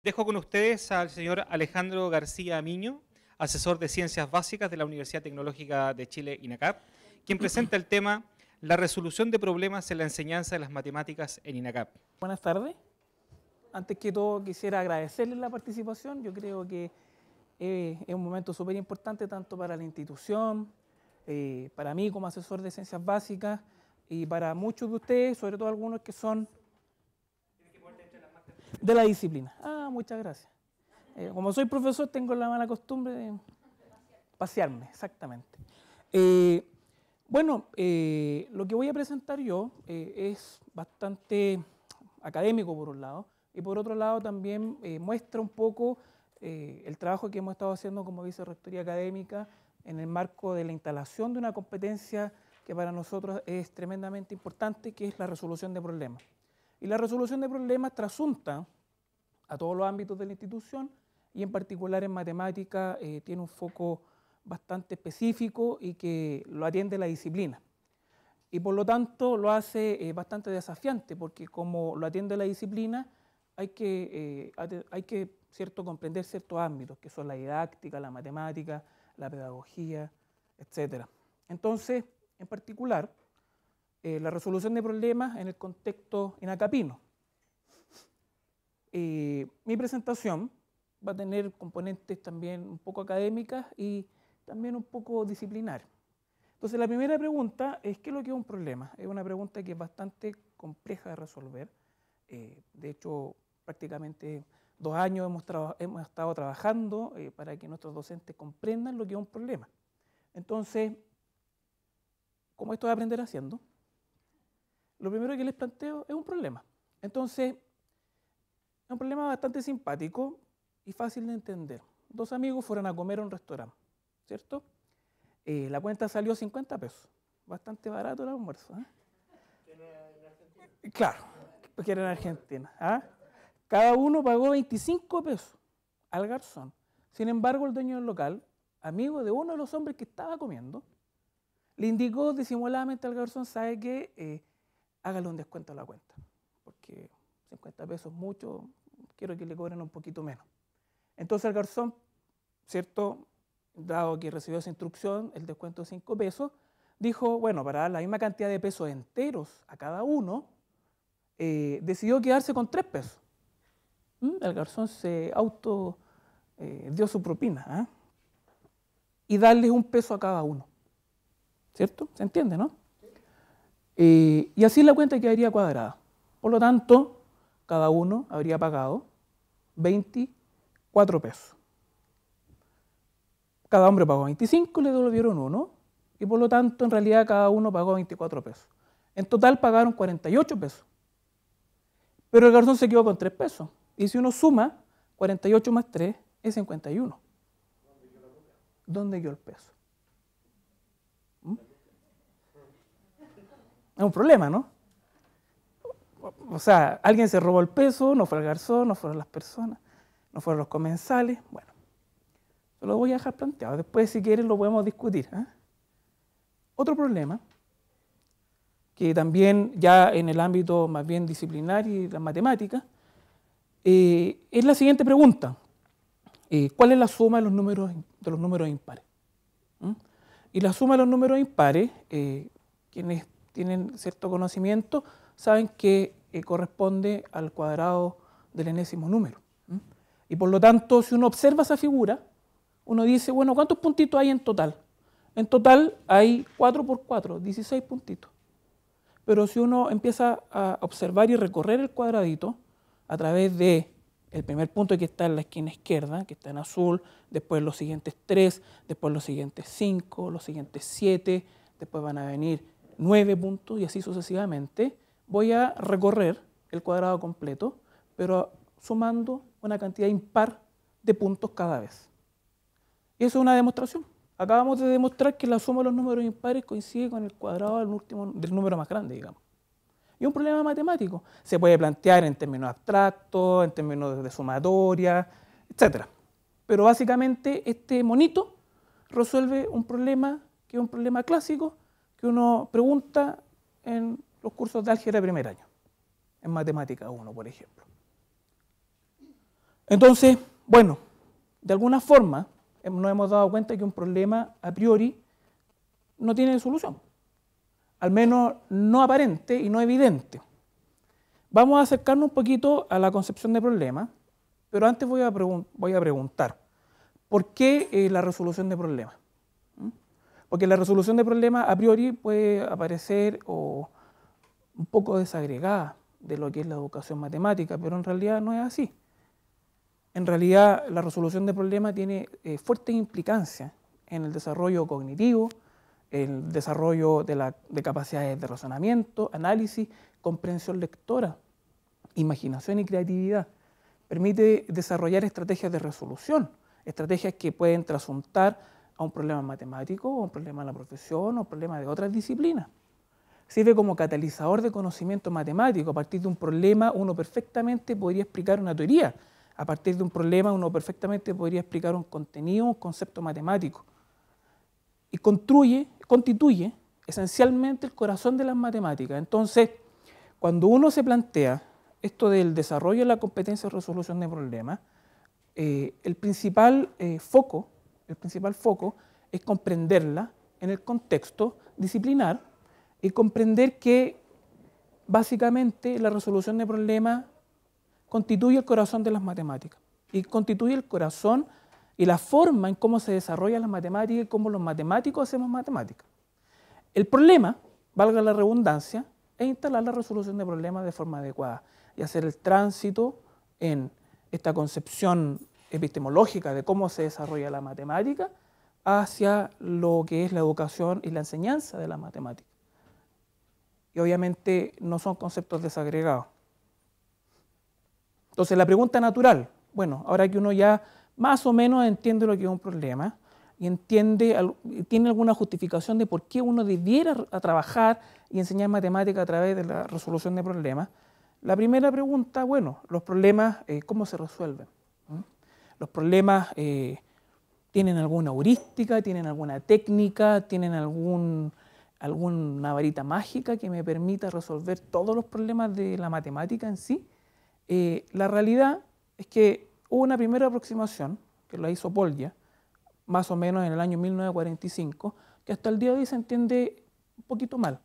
Dejo con ustedes al señor Alejandro García Miño, asesor de Ciencias Básicas de la Universidad Tecnológica de Chile, INACAP, quien presenta el tema La resolución de problemas en la enseñanza de las matemáticas en INACAP. Buenas tardes. Antes que todo quisiera agradecerles la participación. Yo creo que es un momento súper importante tanto para la institución, para mí como asesor de Ciencias Básicas y para muchos de ustedes, sobre todo algunos que son de la disciplina. Muchas gracias. Como soy profesor tengo la mala costumbre de pasearme, exactamente. Lo que voy a presentar yo es bastante académico por un lado y por otro lado también muestra un poco el trabajo que hemos estado haciendo como vicerrectoría académica en el marco de la instalación de una competencia que para nosotros es tremendamente importante, que es la resolución de problemas. Y la resolución de problemas trasunta a todos los ámbitos de la institución y en particular en matemática tiene un foco bastante específico y que lo atiende la disciplina. Y por lo tanto lo hace bastante desafiante porque como lo atiende la disciplina hay que comprender ciertos ámbitos que son la didáctica, la matemática, la pedagogía, etc. Entonces, en particular, la resolución de problemas en el contexto inacapino. Mi presentación va a tener componentes también un poco académicas y también un poco disciplinarias. Entonces, la primera pregunta es, ¿qué es lo que es un problema? Es una pregunta que es bastante compleja de resolver. De hecho, prácticamente 2 años hemos estado trabajando para que nuestros docentes comprendan lo que es un problema. Entonces, como esto de aprender haciendo, lo primero que les planteo es un problema. Entonces, es un problema bastante simpático y fácil de entender. 2 amigos fueron a comer a un restaurante, ¿cierto? La cuenta salió 50 pesos, bastante barato el almuerzo. Claro, porque era en Argentina. Cada uno pagó 25 pesos al garzón. Sin embargo, el dueño del local, amigo de uno de los hombres que estaba comiendo, le indicó disimuladamente al garzón, ¿sabe qué? Hágale un descuento a la cuenta, porque 50 pesos es mucho, quiero que le cobren un poquito menos. Entonces el garzón, ¿cierto?, dado que recibió esa instrucción, el descuento de 5 pesos, dijo, bueno, para dar la misma cantidad de pesos enteros a cada uno, decidió quedarse con 3 pesos. El garzón se dio su propina y darles 1 peso a cada uno. ¿Cierto? ¿Se entiende, no? Y así la cuenta quedaría cuadrada. Por lo tanto, cada uno habría pagado 24 pesos. Cada hombre pagó 25, le devolvieron 1, y por lo tanto, en realidad, cada uno pagó 24 pesos. En total pagaron 48 pesos. Pero el garzón se quedó con 3 pesos. Y si uno suma, 48 más 3 es 51. ¿Dónde quedó el peso? Es un problema, ¿no? O sea, alguien se robó el peso, no fue el garzón, no fueron las personas, no fueron los comensales. Bueno, se lo voy a dejar planteado. Después, si quieren, lo podemos discutir. Otro problema, que también ya en el ámbito más bien disciplinario y las matemáticas, es la siguiente pregunta. ¿Cuál es la suma de los números impares? Y la suma de los números impares, quienes tienen cierto conocimiento, saben que corresponde al cuadrado del enésimo número. Y por lo tanto, si uno observa esa figura, uno dice, bueno, ¿cuántos puntitos hay en total? En total hay 4 por 4, 16 puntitos. Pero si uno empieza a observar y recorrer el cuadradito a través de el primer punto que está en la esquina izquierda, que está en azul, después los siguientes 3, después los siguientes 5, los siguientes 7, después van a venir 9 puntos y así sucesivamente, voy a recorrer el cuadrado completo, pero sumando una cantidad impar de puntos cada vez. Y eso es una demostración. Acabamos de demostrar que la suma de los números impares coincide con el cuadrado del número más grande, digamos. Y un problema matemático. Se puede plantear en términos abstractos, en términos de sumatoria, etc. Pero básicamente este monito resuelve un problema que es un problema clásico que uno pregunta en los cursos de álgebra de primer año, en matemática 1, por ejemplo. Entonces, bueno, de alguna forma nos hemos dado cuenta que un problema a priori no tiene solución, al menos no aparente y no evidente. Vamos a acercarnos un poquito a la concepción de problema, pero antes voy a preguntar, ¿por qué la resolución de problemas? Porque la resolución de problemas a priori puede aparecer un poco desagregada de lo que es la educación matemática, pero en realidad no es así. En realidad la resolución de problemas tiene fuertes implicancias en el desarrollo cognitivo, el desarrollo de capacidades de razonamiento, análisis, comprensión lectora, imaginación y creatividad. Permite desarrollar estrategias de resolución, estrategias que pueden trasuntar a un problema matemático, o un problema de la profesión, o un problema de otras disciplinas. Sirve como catalizador de conocimiento matemático. A partir de un problema uno perfectamente podría explicar una teoría. A partir de un problema uno perfectamente podría explicar un contenido, un concepto matemático. Y constituye esencialmente el corazón de las matemáticas. Entonces, cuando uno se plantea esto del desarrollo de la competencia de resolución de problemas, el principal foco es comprenderla en el contexto disciplinar y comprender que básicamente la resolución de problemas constituye el corazón de las matemáticas y constituye el corazón y la forma en cómo se desarrollan las matemáticas y cómo los matemáticos hacemos matemáticas. El problema, valga la redundancia, es instalar la resolución de problemas de forma adecuada y hacer el tránsito en esta concepción epistemológica de cómo se desarrolla la matemática hacia lo que es la educación y la enseñanza de la matemática. Y obviamente no son conceptos desagregados. Entonces la pregunta natural, bueno, ahora que uno ya más o menos entiende lo que es un problema y tiene alguna justificación de por qué uno debiera trabajar y enseñar matemática a través de la resolución de problemas, la primera pregunta, bueno, los problemas, ¿cómo se resuelven? Los problemas tienen alguna heurística, tienen alguna técnica, tienen alguna varita mágica que me permita resolver todos los problemas de la matemática en sí. La realidad es que hubo una primera aproximación que la hizo Polya, más o menos en el año 1945, que hasta el día de hoy se entiende un poquito mal.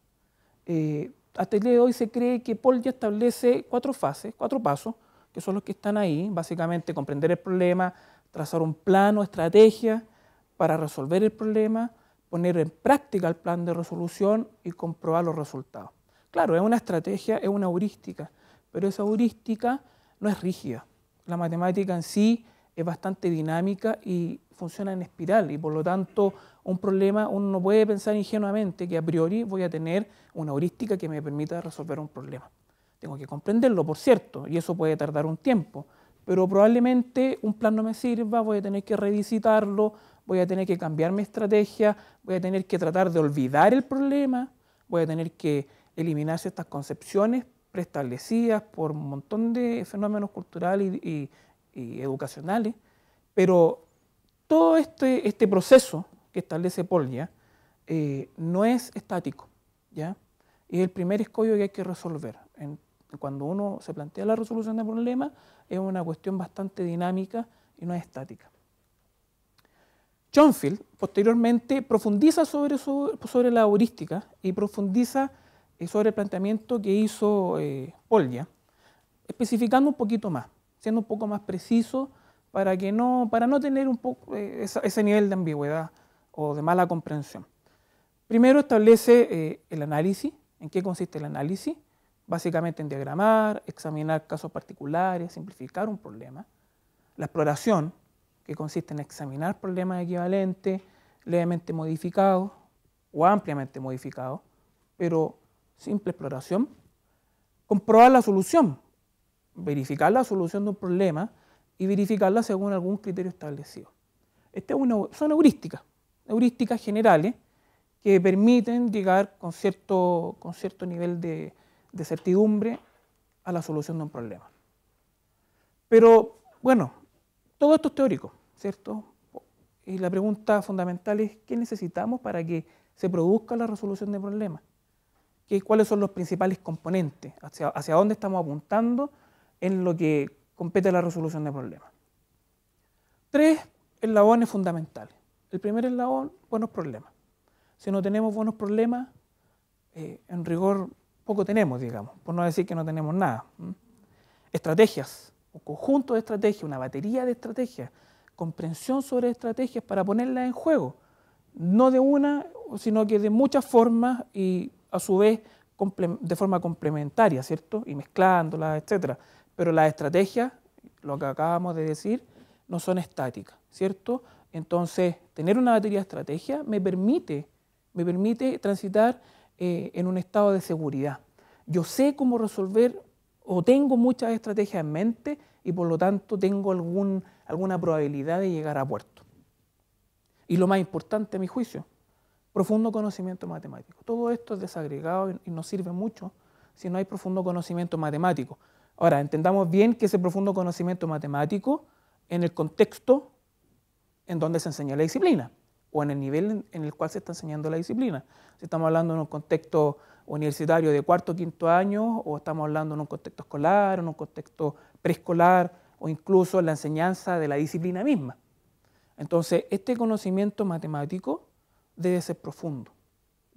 Hasta el día de hoy se cree que Polya establece 4 fases, 4 pasos, que son los que están ahí, básicamente comprender el problema, trazar un plan o estrategia para resolver el problema, poner en práctica el plan de resolución y comprobar los resultados. Claro, es una estrategia, es una heurística, pero esa heurística no es rígida. La matemática en sí es bastante dinámica y funciona en espiral, y por lo tanto un problema, uno no puede pensar ingenuamente que a priori voy a tener una heurística que me permita resolver un problema. Tengo que comprenderlo, por cierto, y eso puede tardar un tiempo, pero probablemente un plan no me sirva, voy a tener que revisitarlo, voy a tener que cambiar mi estrategia, voy a tener que tratar de olvidar el problema, voy a tener que eliminar ciertas concepciones preestablecidas por un montón de fenómenos culturales y educacionales, pero todo este proceso que establece Polya no es estático, ¿ya? Y es el primer escollo que hay que resolver. Cuando uno se plantea la resolución de problemas, es una cuestión bastante dinámica y no es estática. Schoenfeld posteriormente profundiza sobre la heurística y profundiza sobre el planteamiento que hizo Polya, especificando un poquito más, siendo un poco más preciso para no tener un poco ese nivel de ambigüedad o de mala comprensión. Primero establece el análisis. ¿En qué consiste el análisis? Básicamente en diagramar, examinar casos particulares, simplificar un problema. La exploración, que consiste en examinar problemas equivalentes, levemente modificados o ampliamente modificados, pero simple exploración. Comprobar la solución, verificar la solución de un problema y verificarla según algún criterio establecido. Son heurísticas generales que permiten llegar con cierto nivel de certidumbre a la solución de un problema. Pero, bueno, todo esto es teórico, ¿cierto? Y la pregunta fundamental es, ¿qué necesitamos para que se produzca la resolución de problemas? ¿Cuáles son los principales componentes? ¿Hacia dónde estamos apuntando en lo que compete la resolución de problemas. 3 eslabones fundamentales. El primer eslabón, buenos problemas. Si no tenemos buenos problemas, en rigor poco tenemos, digamos, por no decir que no tenemos nada. Estrategias, un conjunto de estrategias, una batería de estrategias, comprensión sobre estrategias para ponerlas en juego, no de una, sino que de muchas formas y a su vez de forma complementaria, ¿cierto? Y mezclándolas, etcétera. Pero las estrategias, lo que acabamos de decir, no son estáticas, ¿cierto? Entonces, tener una batería de estrategias me permite transitar en un estado de seguridad. Yo sé cómo resolver o tengo muchas estrategias en mente y por lo tanto tengo alguna probabilidad de llegar a puerto. Y lo más importante a mi juicio, profundo conocimiento matemático. Todo esto es desagregado y no sirve mucho si no hay profundo conocimiento matemático. Ahora, entendamos bien que ese profundo conocimiento matemático en el contexto en donde se enseña la disciplina o en el nivel en el cual se está enseñando la disciplina. Si estamos hablando en un contexto universitario de cuarto o quinto año, o estamos hablando en un contexto escolar, en un contexto preescolar, o incluso en la enseñanza de la disciplina misma. Entonces, este conocimiento matemático debe ser profundo.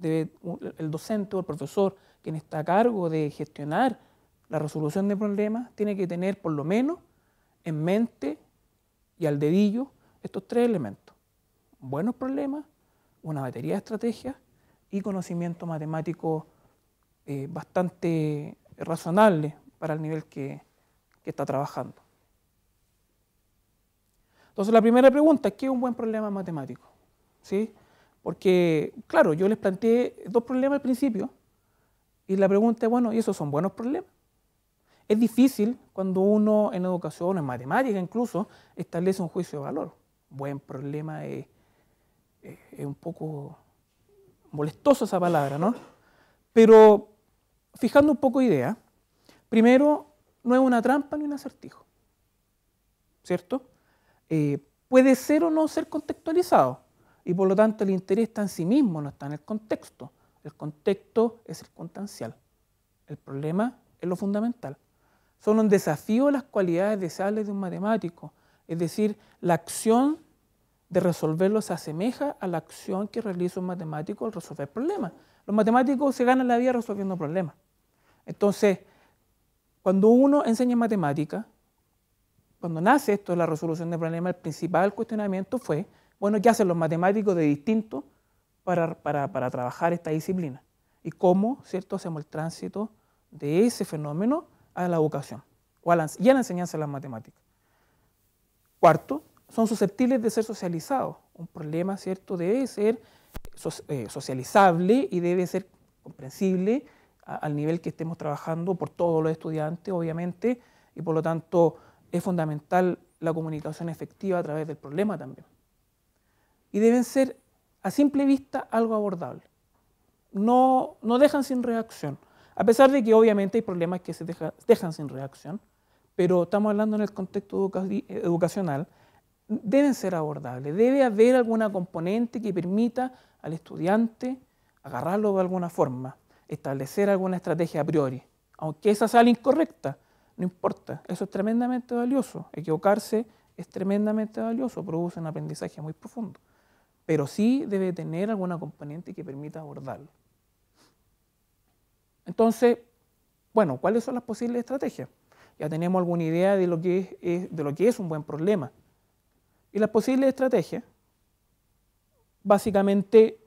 El docente o el profesor, quien está a cargo de gestionar la resolución de problemas, tiene que tener por lo menos en mente y al dedillo estos 3 elementos. Buenos problemas, una batería de estrategias y conocimiento matemático bastante razonable para el nivel que está trabajando. Entonces, la primera pregunta es: ¿qué es un buen problema matemático? ¿Sí? Porque, claro, yo les planteé 2 problemas al principio y la pregunta es, bueno, ¿y esos son buenos problemas? Es difícil cuando uno en educación, en matemática incluso, establece un juicio de valor. Buen problema es un poco molestoso esa palabra, ¿no? Pero fijando un poco idea, primero, no es una trampa ni un acertijo, ¿cierto? Puede ser o no ser contextualizado y por lo tanto el interés está en sí mismo, no está en el contexto. El contexto es circunstancial, el problema es lo fundamental. Son un desafío las cualidades deseables de un matemático, es decir, la acción de resolverlo se asemeja a la acción que realiza un matemático al resolver problemas. Los matemáticos se ganan la vida resolviendo problemas. Entonces, cuando uno enseña matemática, cuando nace esto de la resolución de problemas, el principal cuestionamiento fue, bueno, ¿qué hacen los matemáticos de distinto para trabajar esta disciplina? Y cómo, ¿cierto?, hacemos el tránsito de ese fenómeno a la educación y a la enseñanza de las matemáticas. Cuarto, son susceptibles de ser socializados. Un problema, ¿cierto?, debe ser socializable y debe ser comprensible al nivel que estemos trabajando por todos los estudiantes, obviamente, y por lo tanto es fundamental la comunicación efectiva a través del problema también. Y deben ser, a simple vista, algo abordable. No dejan sin reacción, a pesar de que obviamente hay problemas que se dejan sin reacción, pero estamos hablando en el contexto educacional, deben ser abordables. Debe haber alguna componente que permita al estudiante agarrarlo de alguna forma, establecer alguna estrategia a priori. Aunque esa sea la incorrecta, no importa, eso es tremendamente valioso. Equivocarse es tremendamente valioso, produce un aprendizaje muy profundo. Pero sí debe tener alguna componente que permita abordarlo. Entonces, bueno, ¿cuáles son las posibles estrategias? Ya tenemos alguna idea de lo que es un buen problema. Y las posibles estrategias, básicamente,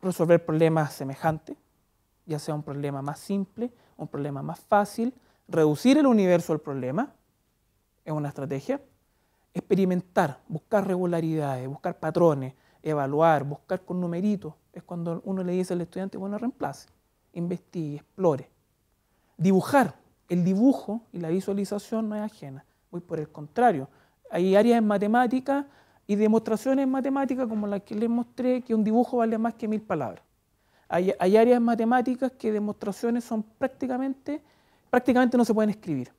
resolver problemas semejantes, ya sea un problema más simple, un problema más fácil, reducir el universo del problema, es una estrategia, experimentar, buscar regularidades, buscar patrones, evaluar, buscar con numeritos, es cuando uno le dice al estudiante, bueno, reemplace, investigue, explore. Dibujar, el dibujo y la visualización no es ajena, muy por el contrario. Hay áreas en matemática y demostraciones en matemática como la que les mostré, que un dibujo vale más que 1000 palabras. Hay áreas en matemáticas que demostraciones son prácticamente no se pueden escribir,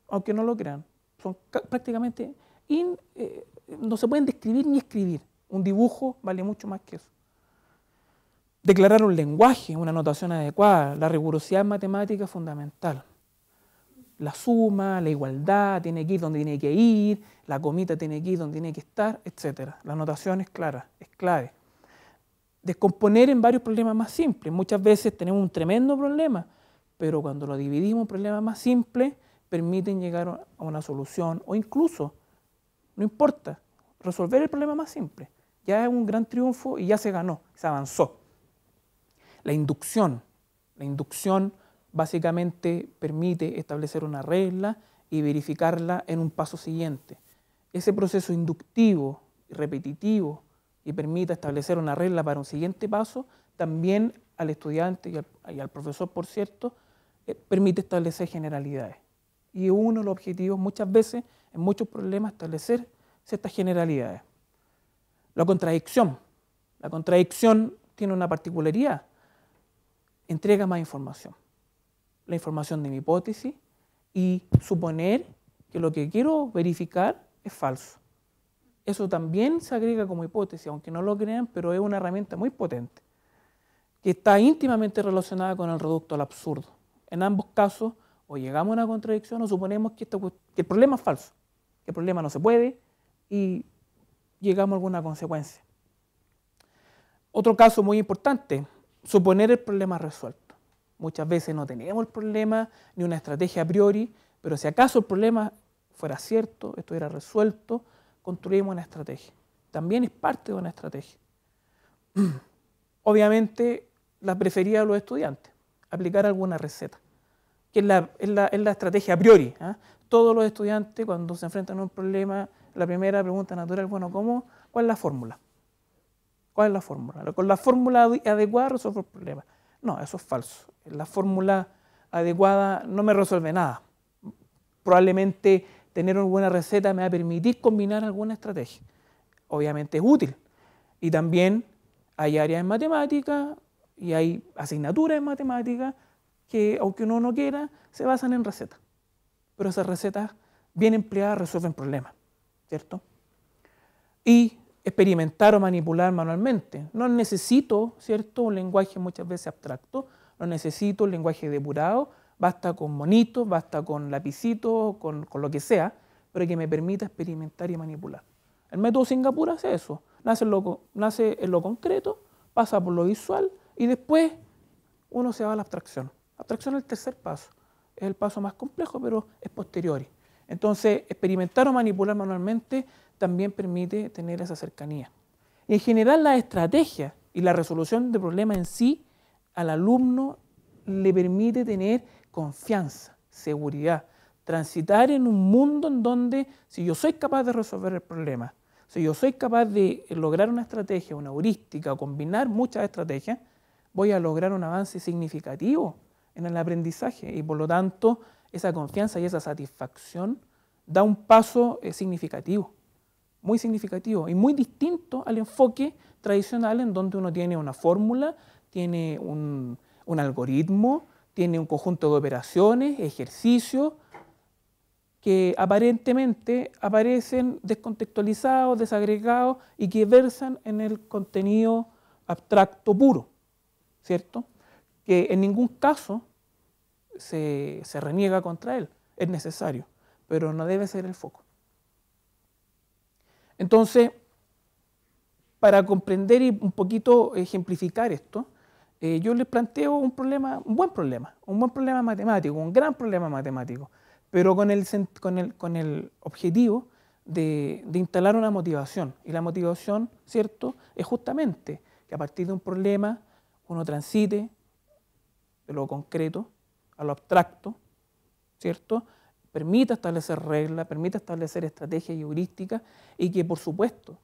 aunque no lo crean. Son prácticamente, no se pueden describir ni escribir. Un dibujo vale mucho más que eso. Declarar un lenguaje, una notación adecuada, la rigurosidad en matemática es fundamental. la suma, la igualdad, tiene que ir donde tiene que ir, la comita tiene que ir donde tiene que estar, etc. La notación es clara, es clave. Descomponer en varios problemas más simples. Muchas veces tenemos un tremendo problema, pero cuando lo dividimos en problemas más simples, permiten llegar a una solución o incluso, no importa, resolver el problema más simple. Ya es un gran triunfo y ya se ganó, se avanzó. La inducción básicamente permite establecer una regla y verificarla en un paso siguiente. Ese proceso inductivo y repetitivo y permite establecer una regla para un siguiente paso, también al estudiante y al profesor, por cierto, permite establecer generalidades. Y uno de los objetivos muchas veces, en muchos problemas, establecer ciertas generalidades. La contradicción tiene una particularidad, entrega más información. La información de mi hipótesis y suponer que lo que quiero verificar es falso. Eso también se agrega como hipótesis, aunque no lo crean, pero es una herramienta muy potente, que está íntimamente relacionada con el reducto al absurdo. En ambos casos, o llegamos a una contradicción o suponemos que el problema es falso, que el problema no se puede y llegamos a alguna consecuencia. Otro caso muy importante, suponer el problema resuelto. Muchas veces no tenemos el problema ni una estrategia a priori, pero si acaso el problema fuera cierto, estuviera resuelto, construimos una estrategia. También es parte de una estrategia. Obviamente, la preferida de los estudiantes, aplicar alguna receta, que es la estrategia a priori. Todos los estudiantes, cuando se enfrentan a un problema, la primera pregunta natural, bueno, ¿cuál es la fórmula? ¿Cuál es la fórmula? Con la fórmula adecuada resuelvo el problema. No, eso es falso. La fórmula adecuada no me resuelve nada. Probablemente tener una buena receta me va a permitir combinar alguna estrategia. Obviamente es útil. Y también hay áreas en matemática y hay asignaturas en matemática que, aunque uno no quiera, se basan en recetas. Pero esas recetas bien empleadas resuelven problemas, ¿cierto? Y experimentar o manipular manualmente. No necesito, ¿cierto?, un lenguaje muchas veces abstracto, no necesito un lenguaje depurado, basta con monitos, basta con lapicitos, con lo que sea, pero que me permita experimentar y manipular. El método Singapur hace eso, nace en lo concreto, pasa por lo visual y después uno se va a la abstracción. La abstracción es el tercer paso, es el paso más complejo, pero es posteriori. Entonces, experimentar o manipular manualmente también permite tener esa cercanía. Y en general, la estrategia y la resolución de problemas en sí al alumno le permite tener confianza, seguridad, transitar en un mundo en donde si yo soy capaz de resolver el problema, si yo soy capaz de lograr una estrategia, una heurística o combinar muchas estrategias, voy a lograr un avance significativo en el aprendizaje y por lo tanto esa confianza y esa satisfacción da un paso significativo, muy significativo y muy distinto al enfoque tradicional en donde uno tiene una fórmula, tiene un algoritmo, tiene un conjunto de operaciones, ejercicios que aparentemente aparecen descontextualizados, desagregados y que versan en el contenido abstracto puro, ¿cierto? Que en ningún caso se reniega contra él, es necesario, pero no debe ser el foco. Entonces, para comprender y un poquito ejemplificar esto, yo les planteo un buen problema matemático, un gran problema matemático, pero con el objetivo de instalar una motivación. Y la motivación, ¿cierto?, es justamente que a partir de un problema uno transite de lo concreto a lo abstracto, ¿cierto?, permita establecer reglas, permita establecer estrategias y heurísticas y que, por supuesto,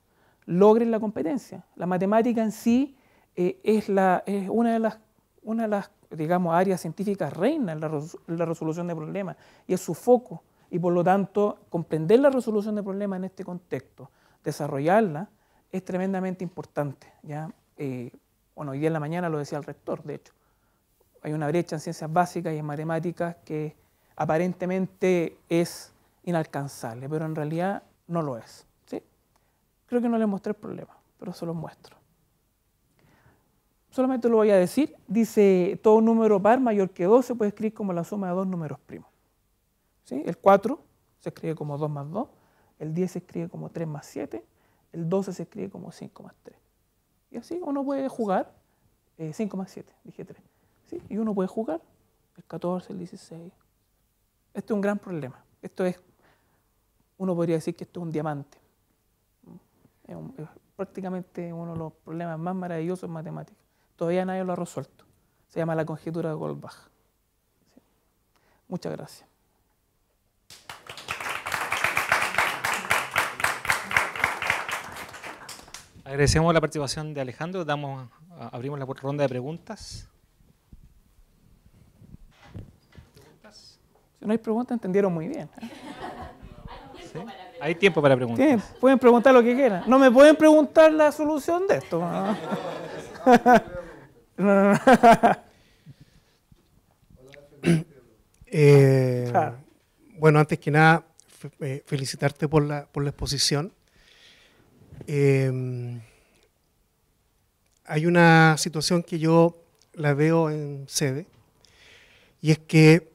logren la competencia. La matemática en sí es una de las, digamos, áreas científicas reinas en la resolución de problemas y es su foco. Y por lo tanto, comprender la resolución de problemas en este contexto, desarrollarla, es tremendamente importante, ¿ya? Hoy día en la mañana lo decía el rector, de hecho. Hay una brecha en ciencias básicas y en matemáticas que aparentemente es inalcanzable, pero en realidad no lo es, ¿sí? Creo que no les mostré el problema, pero se los muestro. Solamente lo voy a decir. Dice, todo número par mayor que 2 se puede escribir como la suma de dos números primos. ¿sí? El 4 se escribe como 2 más 2, el 10 se escribe como 3 más 7, el 12 se escribe como 5 más 3. Y así uno puede jugar, 5 más 7, dije 3. ¿Sí? Y uno puede jugar el 14, el 16. Este es un gran problema. Esto es, uno podría decir que esto es un diamante. Es prácticamente uno de los problemas más maravillosos en matemáticas. Todavía nadie lo ha resuelto. Se llama la conjetura de Goldbach. ¿Sí? Muchas gracias. Agradecemos la participación de Alejandro. Abrimos la ronda de preguntas. Si no hay preguntas, entendieron muy bien. ¿Sí? Hay tiempo para preguntas. Sí, pueden preguntar lo que quieran. No me pueden preguntar la solución de esto. No. Claro. Bueno, antes que nada, felicitarte por la exposición. Hay una situación que yo la veo en sede, y es que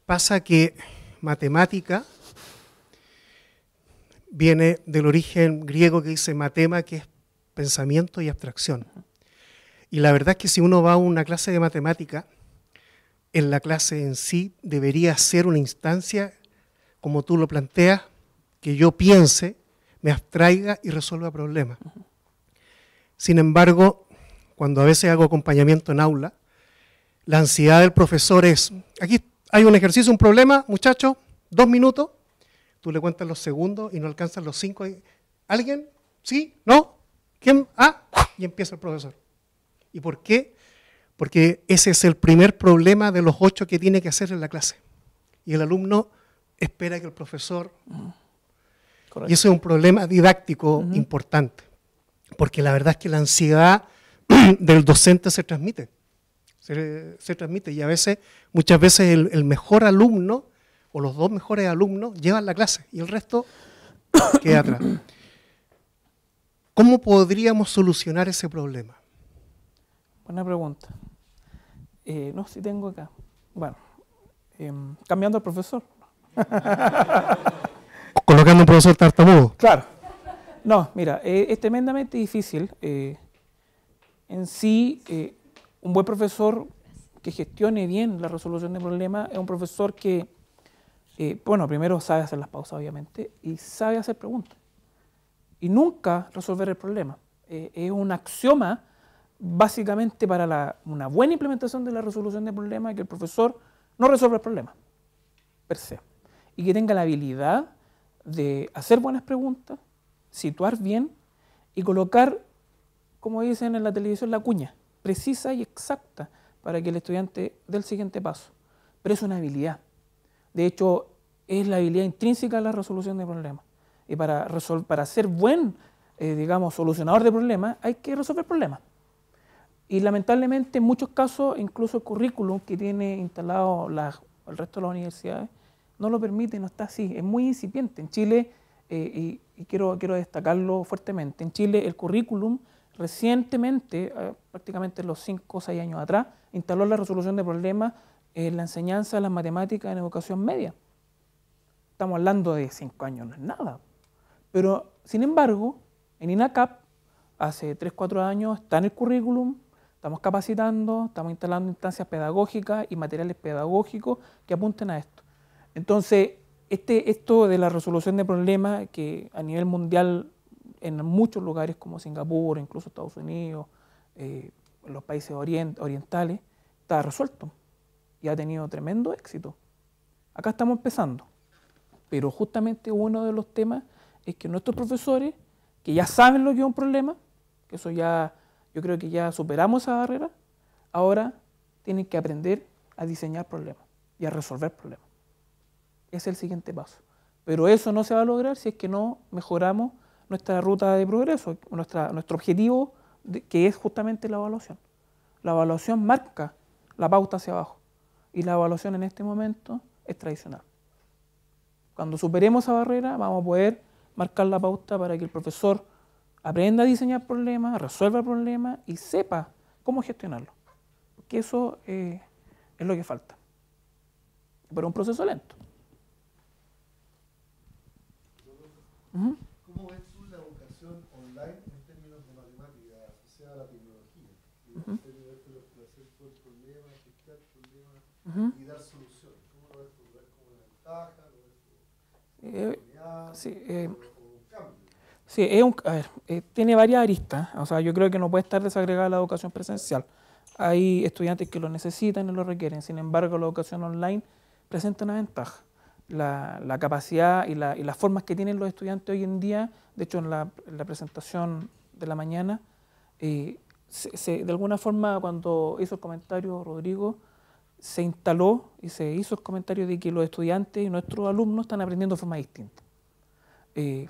pasa que matemática viene del origen griego que dice matema, que es pensamiento y abstracción. Y la verdad es que si uno va a una clase de matemática, en la clase en sí debería ser una instancia, como tú lo planteas, que yo piense, me abstraiga y resuelva problemas. Sin embargo, cuando a veces hago acompañamiento en aula, la ansiedad del profesor es, aquí hay un ejercicio, un problema, muchachos, 2 minutos, tú le cuentas los segundos y no alcanzas los 5. ¿Alguien? ¿Sí? ¿No? ¿Quién? Ah, y empieza el profesor. ¿Y por qué? Porque ese es el primer problema de los 8 que tiene que hacer en la clase. Y el alumno espera que el profesor... Correcto. Y eso es un problema didáctico importante, porque la verdad es que la ansiedad del docente se transmite. Se transmite, y muchas veces el mejor alumno o los 2 mejores alumnos llevan la clase y el resto queda atrás. ¿Cómo podríamos solucionar ese problema? Buena pregunta. No, si tengo acá. Bueno, cambiando al profesor. Colocando un profesor tartamudo. Claro. No, mira, es tremendamente difícil. En sí, un buen profesor que gestione bien la resolución de problemas es un profesor que, bueno, primero sabe hacer las pausas, obviamente, y sabe hacer preguntas. Y nunca resolver el problema. Es un axioma, básicamente, para una buena implementación de la resolución de problemas, que el profesor no resuelva el problema, per se. Y que tenga la habilidad de hacer buenas preguntas, situar bien y colocar, como dicen en la televisión, la cuña, precisa y exacta para que el estudiante dé el siguiente paso. Pero es una habilidad. De hecho, es la habilidad intrínseca de la resolución de problemas. Y para ser buen, digamos, solucionador de problemas, hay que resolver problemas. Y lamentablemente, en muchos casos, incluso el currículum que tiene instalado el resto de las universidades, no lo permite, no está así, es muy incipiente. En Chile, y quiero destacarlo fuertemente, en Chile el currículum recientemente, prácticamente los 5 o 6 años atrás, instaló la resolución de problemas en la enseñanza de las matemáticas en educación media. Estamos hablando de 5 años, no es nada. Pero, sin embargo, en INACAP, hace 3 o 4 años, está en el currículum, estamos capacitando, estamos instalando instancias pedagógicas y materiales pedagógicos que apunten a esto. Entonces, esto de la resolución de problemas, que a nivel mundial, en muchos lugares como Singapur, incluso Estados Unidos, los países orientales, está resuelto y ha tenido tremendo éxito. Acá estamos empezando, pero justamente uno de los temas es que nuestros profesores, que ya saben lo que es un problema, que eso ya, yo creo que ya superamos esa barrera, ahora tienen que aprender a diseñar problemas y a resolver problemas. Es el siguiente paso. Pero eso no se va a lograr si es que no mejoramos nuestra ruta de progreso, nuestro objetivo, que es justamente la evaluación. La evaluación marca la pauta hacia abajo y la evaluación en este momento es tradicional. Cuando superemos esa barrera vamos a poder marcar la pauta para que el profesor aprenda a diseñar problemas, resuelva problemas y sepa cómo gestionarlo. Porque eso es lo que falta. pero es un proceso lento. ¿Cómo ves tú la educación online en términos de matemáticas asociada a la tecnología? En términos de hacer todo el problema, gestionar problemas y dar soluciones. ¿Cómo lo ves tú? ¿Lo ves como una ventaja? ¿Lo ves como una oportunidad? ¿O un cambio? Sí, tiene varias aristas. O sea, yo creo que no puede estar desagregada la educación presencial. Hay estudiantes que lo necesitan y lo requieren. Sin embargo, la educación online presenta una ventaja. La capacidad y las formas que tienen los estudiantes hoy en día, de hecho en la presentación de la mañana, de alguna forma cuando hizo el comentario Rodrigo, se instaló y se hizo el comentario de que los estudiantes y nuestros alumnos están aprendiendo de forma distinta.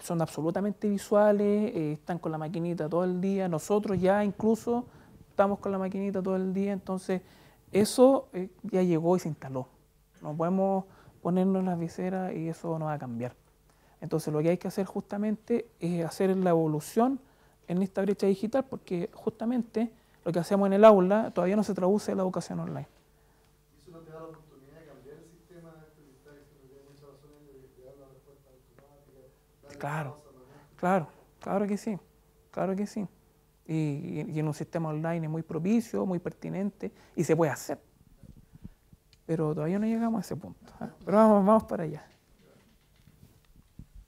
Son absolutamente visuales, están con la maquinita todo el día, nosotros ya incluso estamos con la maquinita todo el día, entonces eso ya llegó y se instaló. No podemos ponernos las viseras y eso no va a cambiar. Entonces lo que hay que hacer justamente es hacer la evolución en esta brecha digital, porque justamente lo que hacemos en el aula todavía no se traduce en la educación online. ¿Eso no te da la oportunidad de cambiar el sistema de aprendizaje? Que hay muchas razones de dar la respuesta automática. Claro que sí. Y en un sistema online es muy propicio, muy pertinente y se puede hacer. Pero todavía no llegamos a ese punto. Pero vamos para allá.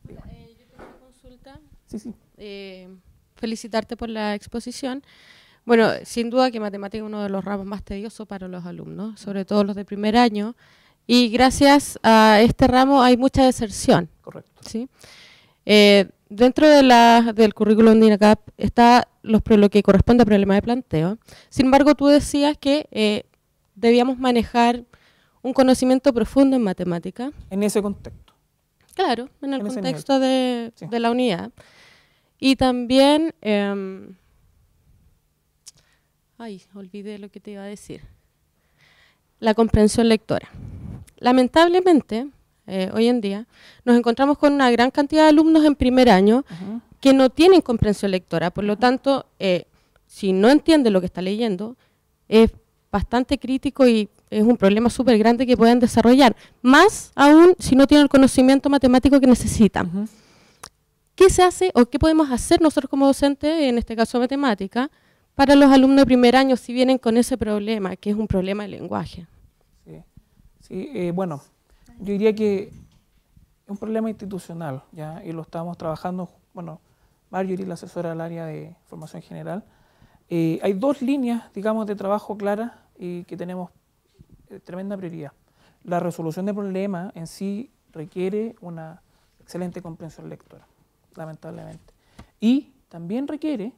Hola, yo tengo una consulta. Sí. Felicitarte por la exposición. Bueno, sin duda que matemática es uno de los ramos más tediosos para los alumnos, sobre todo los de primer año. Y gracias a este ramo hay mucha deserción. Correcto. ¿Sí? Dentro del currículum de INACAP está lo que corresponde a problemas de planteo. Sin embargo, tú decías que debíamos manejar un conocimiento profundo en matemática. En ese contexto. Claro, en el contexto de la unidad. Y también, olvidé lo que te iba a decir. La comprensión lectora. Lamentablemente, hoy en día, nos encontramos con una gran cantidad de alumnos en primer año que no tienen comprensión lectora. Por lo tanto, si no entiende lo que está leyendo, es bastante crítico y es un problema súper grande que pueden desarrollar, más aún si no tienen el conocimiento matemático que necesitan. ¿Qué se hace o qué podemos hacer nosotros como docentes, en este caso matemática, para los alumnos de primer año si vienen con ese problema, que es un problema de lenguaje? Bueno, yo diría que es un problema institucional, ¿ya? Y lo estamos trabajando, bueno, Marjorie, la asesora del área de formación general. Hay dos líneas, digamos, de trabajo claras y que tenemos tremenda prioridad. La resolución de problemas en sí requiere una excelente comprensión lectora, lamentablemente. Y también requiere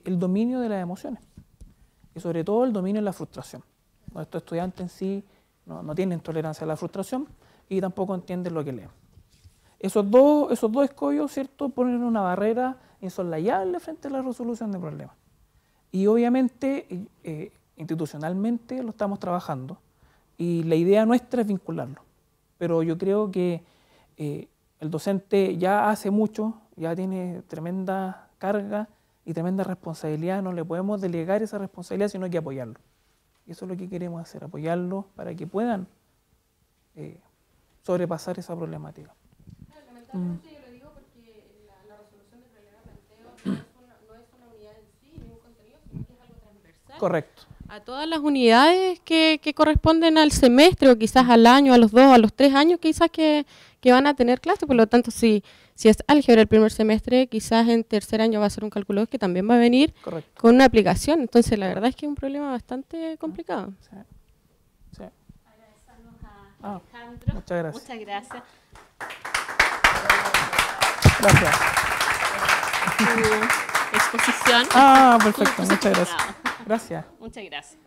el dominio de las emociones y sobre todo el dominio de la frustración. Nuestros estudiantes en sí no tienen tolerancia a la frustración y tampoco entienden lo que leen. Esos dos escollos, ¿cierto?, ponen una barrera insoslayable frente a la resolución de problemas. Y obviamente, institucionalmente lo estamos trabajando y la idea nuestra es vincularlo. Pero yo creo que el docente ya hace mucho, ya tiene tremenda carga y tremenda responsabilidad, no le podemos delegar esa responsabilidad, sino que apoyarlo. Y eso es lo que queremos hacer, apoyarlos para que puedan sobrepasar esa problemática. Lamentablemente yo lo digo porque la resolución de problemas de planteo no es una unidad en sí, ni un contenido, sino que es algo transversal. Correcto. A todas las unidades que corresponden al semestre o quizás al año, a los 2, a los 3 años quizás que van a tener clase. Por lo tanto, si es álgebra el primer semestre, quizás en tercer año va a ser un cálculo 2 que también va a venir con una aplicación. Entonces, la verdad es que es un problema bastante complicado. Sí. Agradecemos a Alejandro. Muchas gracias. Muchas gracias. Gracias. Tu exposición. Perfecto. Tu Muchas gracias. certificado. Gracias. Muchas gracias.